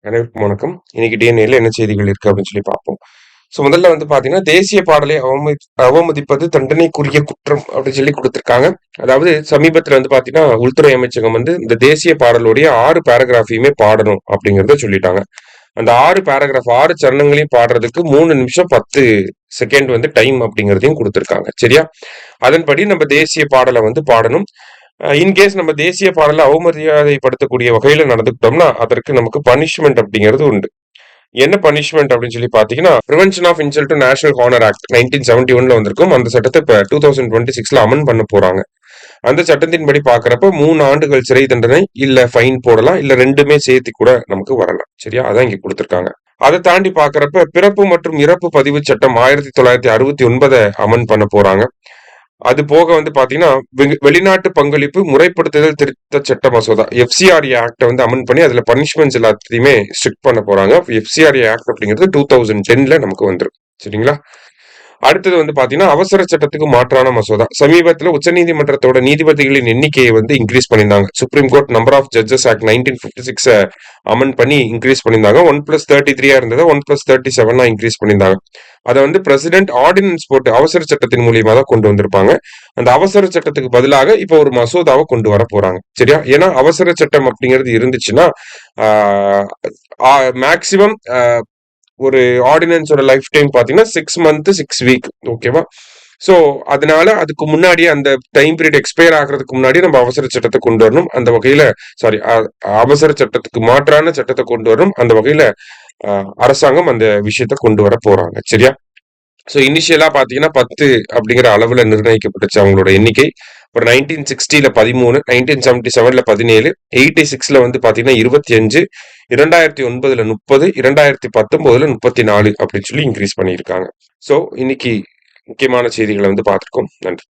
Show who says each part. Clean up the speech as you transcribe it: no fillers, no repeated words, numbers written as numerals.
Speaker 1: அனைவருக்கும் வணக்கம். இன்னைக்கு டிஎன்ஏல என்ன செய்திகள் இருக்கு அப்படின்னு சொல்லி பார்ப்போம். முதல்ல பாத்தீங்கன்னா தேசிய பாடலை அவமதிப்பது தண்டனைக்குரிய குற்றம் அப்படின்னு சொல்லி கொடுத்திருக்காங்க. அதாவது சமீபத்துல பாத்தீங்கன்னா உள்துறை அமைச்சகம் இந்த தேசிய பாடலுடைய 6 பேராகிராஃபையுமே பாடணும் அப்படிங்கறத சொல்லிட்டாங்க. அந்த 6 பேராகிராஃப் 6 சரணங்களையும் பாடுறதுக்கு 3 நிமிஷம் 10 செகண்ட் டைம் அப்படிங்கறதையும் கொடுத்திருக்காங்க. சரியா? அதன்படி நம்ம தேசிய பாடலை பாடணும். இன்கேஸ் நம்ம தேசிய பாடலை அவமரியாதைப்படுத்தக்கூடிய வகையில நடந்துக்கிட்டோம்னா அதற்கு நமக்கு பனிஷ்மெண்ட் அப்படிங்கிறது உண்டு. என்ன பனிஷ்மெண்ட் அப்படின்னு சொல்லி பாத்தீங்கன்னா prevention of insult to national honour act 1971 வந்திருக்கும். அந்த சட்டத்தை இப்ப 2026 அமன் பண்ண போறாங்க. அந்த சட்டத்தின்படி பாக்குறப்ப 3 ஆண்டுகள் சிறை தண்டனை இல்ல ஃபைன் போடலாம், இல்ல ரெண்டுமே சேர்த்து கூட நமக்கு வரலாம். சரியா? அதான் இங்க கொடுத்திருக்காங்க. அதை தாண்டி பாக்குறப்ப பிறப்பு மற்றும் இறப்பு பதிவு சட்டம் 1969 அமன் பண்ண போறாங்க. அது போக பாத்தீங்கன்னா வெளிநாட்டு பங்களிப்பு முறைப்படுத்துதல் திருத்த சட்ட மசோதா FCRA ஆக்ட அமன் பண்ணி அதுல பனிஷ்மெண்ட்ஸ் எல்லாத்தையுமே ஸ்ட்ரிக்ட் பண்ண போறாங்க. FCRA ஆக்ட் அப்படிங்கிறது 2010 நமக்கு வந்துடும். சரிங்களா? அடுத்தது பாத்தீங்கன்னா அவசர சட்டத்துக்கு மாற்றான மசோதா. சமீபத்துல உச்சநீதிமன்றத்தோட நீதிபதிகளின் எண்ணிக்கையை இன்க்ரீஸ் பண்ணியிருந்தாங்க. Supreme court number of judges act 1956 amend பண்ணி இன்க்ரீஸ் பண்ணியிருந்தாங்க. 1+33 இருந்தது 1+37 இன்க்ரீஸ் பண்ணியிருந்தாங்க. அதை பிரசிடென்ட் ஆர்டினன்ஸ் போட்டு அவசர சட்டத்தின் மூலியமா தான் கொண்டு வந்திருப்பாங்க. அந்த அவசர சட்டத்துக்கு பதிலாக இப்ப ஒரு மசோதாவை கொண்டு வர போறாங்க. சரியா? ஏன்னா அவசர சட்டம் அப்படிங்கிறது இருந்துச்சுன்னா மேக்சிமம் ஒரு ஆர்டினன்ஸோட லைஃப் டைம் பாத்தீங்கன்னா 6 மந்த் 6 வீக். ஓகேவா? சோ அதனால அதுக்கு முன்னாடி அந்த டைம் பீரியட் எக்ஸ்பயர் ஆகிறதுக்கு முன்னாடி நம்ம அவசர சட்டத்தை கொண்டு வரணும். அந்த வகையில அவசர சட்டத்துக்கு மாற்றான சட்டத்தை கொண்டு வரணும். அந்த வகையில அரசாங்கம் அந்த விஷயத்த கொண்டு வர போறாங்க. சரியா? சோ இனிஷியலா பாத்தீங்கன்னா 10 அப்படிங்கிற அளவுல நிர்ணயிக்கப்பட்டுச்சு அவங்களோட எண்ணிக்கை. ஒரு 1960 13, 1977 17, 86 பாத்தீங்கன்னா 25, 2009 30, 2019 34 அப்படின்னு சொல்லி இன்க்ரீஸ் பண்ணியிருக்காங்க. சோ இன்னைக்கு முக்கியமான செய்திகளை பார்த்திருக்கோம். நன்றி.